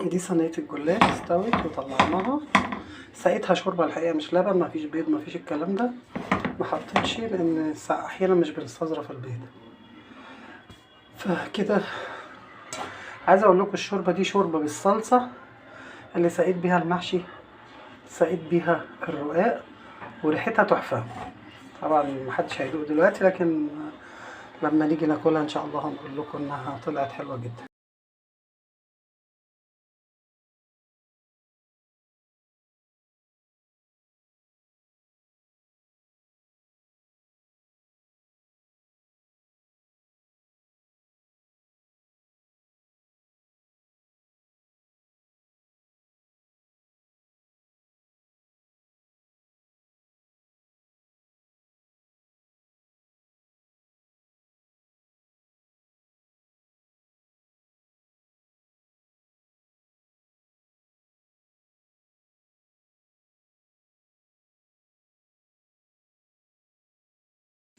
دي صينية الجلاش استوت وطلعناها. سقيتها شوربة الحقيقة مش لبن، مفيش بيض مفيش الكلام ده، محطتش لان احيانا مش بنستظرف البيض. فكده عايزة اقول لكم الشوربة دي شوربة بالصلصة اللي سقيت بيها المحشي، سقيت بيها الرقاق، وريحتها تحفة. طبعا محدش هيدوق دلوقتي، لكن لما نيجي ناكلها ان شاء الله هنقول لكم انها طلعت حلوة جدا.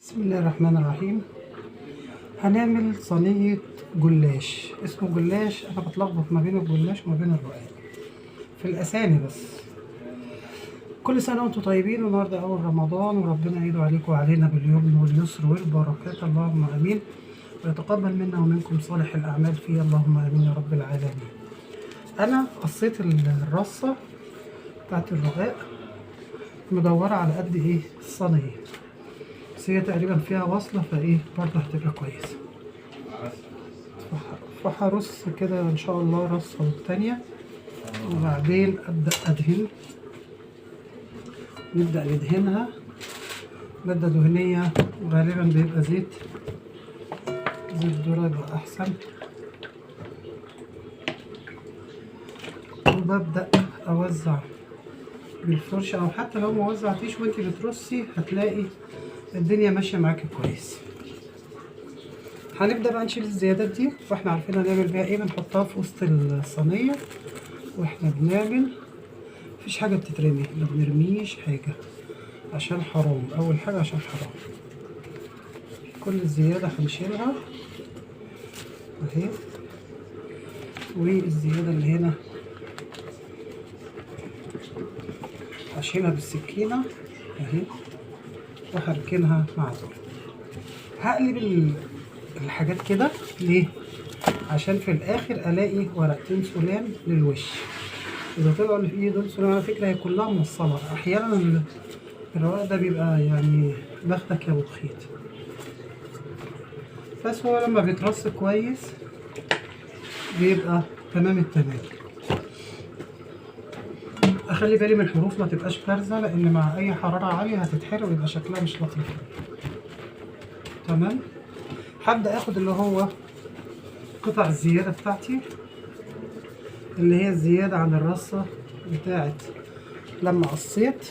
بسم الله الرحمن الرحيم. هنعمل صينية جلاش. اسمه جلاش، انا بتلخبط ما بين الجلاش وما بين الرقاق في الاسامي بس. كل سنة وانتم طيبين، والنهارده اول رمضان، وربنا يعيده عليكم وعلينا باليمن واليسر والبركات، اللهم امين، ويتقبل منا ومنكم صالح الاعمال فيه، اللهم امين يا رب العالمين. انا قصيت الرصة بتاعت الرقاق مدورة على قد ايه الصينية، بس هي تقريبا فيها وصلة، فايه برضه هتبقى كويسة. فهرص كده ان شاء الله رصة والتانية، وبعدين ابدأ ادهن. نبدأ ندهنها مادة دهنية، غالبا بيبقى زيت ذرة يبقى احسن. وببدأ اوزع بالفرشة، او حتى لو ما وزعتيش وانتي بترصي هتلاقي الدنيا ماشية معاكي كويس. هنبدأ بقى نشيل الزيادات دي، واحنا عارفين هنعمل بيها ايه، بنحطها في وسط الصينية واحنا بنعمل. مفيش حاجة بتترمي، ما بنرميش حاجة عشان حرام. اول حاجة عشان حرام. كل الزيادة هنشيلها اهي، والزيادة اللي هنا هشيلها بالسكينة اهي، وهركنها مع دول. هقلب الحاجات كده ليه؟ عشان في الاخر الاقي ورقتين سلام للوش. اذا طلعوا اللي في ايدي دول سلام على فكرة هي كلها موصلة. احيانا الرواق ده بيبقى يعني بختك يا ابو خيط، بس هو لما بيترص كويس بيبقى تمام التمام. اخلي بالي من الحروف ما تبقاش بارزه، لان مع اي حراره عاليه هتتحرق ويبقى شكلها مش لطيف. تمام. هبدا اخد اللي هو قطع الزياده بتاعتي، اللي هي الزياده عن الرصه بتاعت لما قصيت،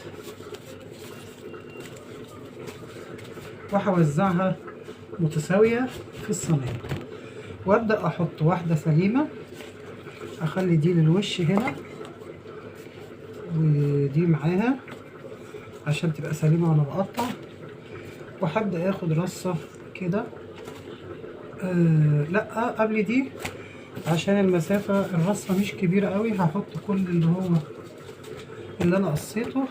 وهوزعها متساويه في الصينيه، وابدا احط واحده سليمه. اخلي دي للوش هنا ودي معاها عشان تبقى سليمه وانا بقطع. وهبدا اخد رصه كده، لا قبل دي عشان المسافه الرصه مش كبيره قوي، هحط كل اللي هو اللي انا قصيته،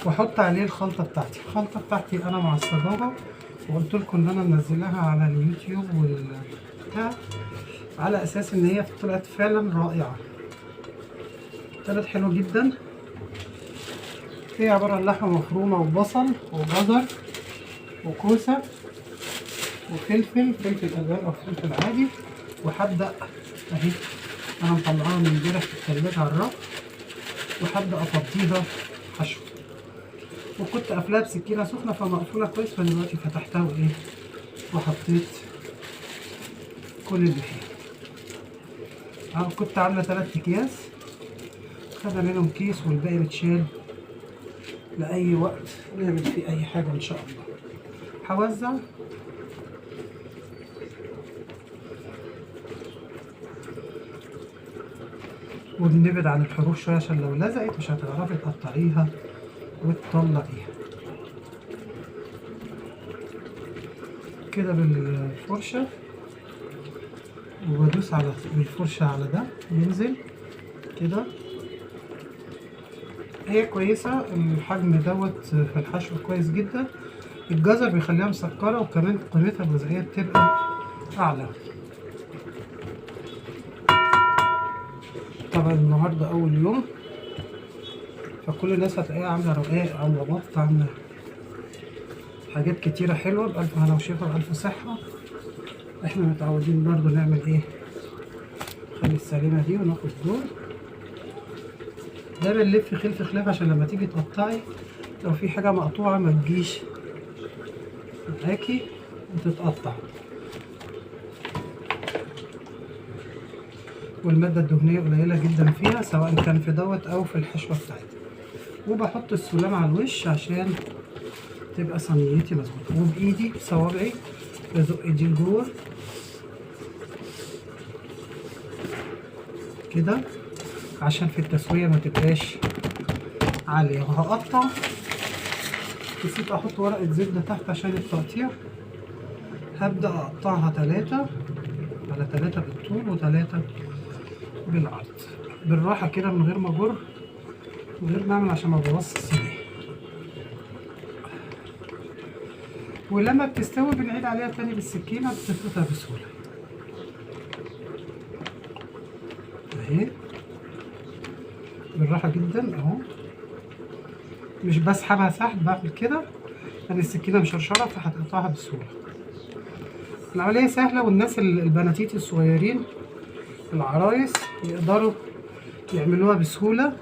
واحط عليه الخلطه بتاعتي. الخلطه بتاعتي انا معصباها، وقلت لكم ان انا منزلاها على اليوتيوب والبتاع، على اساس ان هي طلعت فعلا رائعه، طلعت حلوه جدا. هي عباره عن لحمه مفرومه وبصل وجزر وكوسه وفلفل الوان او فلفل عادي. وهبدا اهي انا مطلعاها من امبارح في الثلاجه على الرف، وهبدا افضيها حشو، وكنت قافلاها بسكينه سخنه فمقفوله كويس، فدلوقتي فتحتها وايه وحطيت كل اللي فيها. انا كنت عامله 3 اكياس، خدنا منهم كيس والباقي بتشال لاي وقت نعمل فيه اي حاجه ان شاء الله. هوزع ونبعد عن الحروف شويه عشان لو لزقت مش هتعرفي تقطعيها وتطلعيها كده بالفرشه. وبدوس على بالفرشة على ده ينزل كده. هي كويسة الحجم دوت في الحشو كويس جدا. الجزر بيخليها مسكرة وكمان قيمتها الغذائية بتبقى أعلى. طبعا النهاردة أول يوم، فكل الناس هتلاقيها عاملة رقاق أو رباط، عاملة حاجات كتيرة حلوة بألف هنا وشفا وألف صحة. احنا متعودين برضو نعمل ايه، نخلي السليمة دي وناخد دول. دايما نلف خلف خلاف عشان لما تيجي تقطعي لو في حاجة مقطوعة ما تجيش معاكي وتتقطع. والمادة الدهنية قليلة جدا فيها سواء كان في دوت أو في الحشوة بتاعتها. وبحط السلام على الوش عشان تبقى صينيتي مظبوطة، وبإيدي بصوابعي بزق دي لجوه كده عشان في التسوية ما تبقاش عالية. وهقطع، نسيت احط ورقة زبدة تحت عشان التقطيع. هبدأ اقطعها 3 على 3 بالطول و3 بالعرض بالراحة كده من غير ما اجر، من غير ما اعمل عشان ما ابوظش الصينية. ولما بتستوي بنعيد عليها تاني بالسكينة بتفردها بسهولة اهي بالراحة جدا اهو، مش بسحبها سحب، بعمل كده يعني السكينة مشرشرة فهتقطعها بسهولة. العملية سهلة، والناس البناتيت الصغيرين العرايس يقدروا يعملوها بسهولة.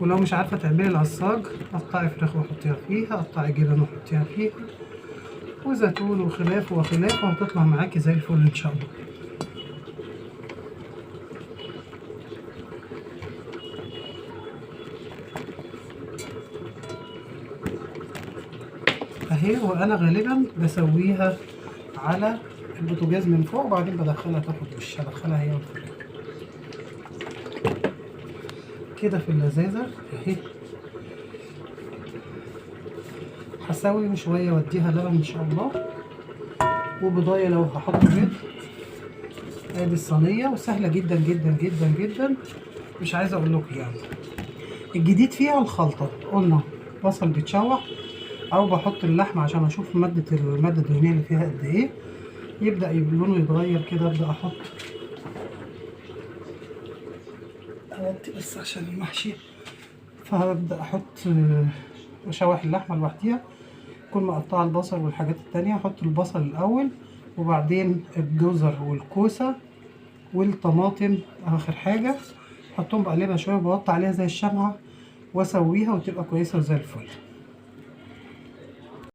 ولو مش عارفة تعملي العصاج، قطعي فراخ وحطيها فيها، قطعي جبن وحطيها فيها، وزيتون وخلافه وخلافه، وهتطلع معاكي زي الفل ان شاء الله. اهي. وانا غالبا بسويها على البوتاجاز من فوق وبعدين بدخلها تاخد وش، ادخلها هي والفراخ كده في اللذاذة اهي. هسوي شوية واديها لبن ان شاء الله، وبضاية لو هحط بيض. ادي الصينية وسهلة جدا جدا جدا جدا، مش عايزة اقول لكم يعني. الجديد فيها الخلطة، قلنا بصل بيتشوح او بحط اللحمة عشان اشوف المادة الدهنية اللي فيها قد ايه. يبدأ لونه يتغير كده، ابدأ احط اوطي بس عشان المحشي. فهبدأ احط واشوح اللحمة لوحديها، كل ما اقطع البصل والحاجات التانية. احط البصل الاول وبعدين الجزر والكوسة والطماطم اخر حاجة، احطهم بقلبها شوية وبوطي عليها زي الشمعة واسويها وتبقى كويسة وزي الفل.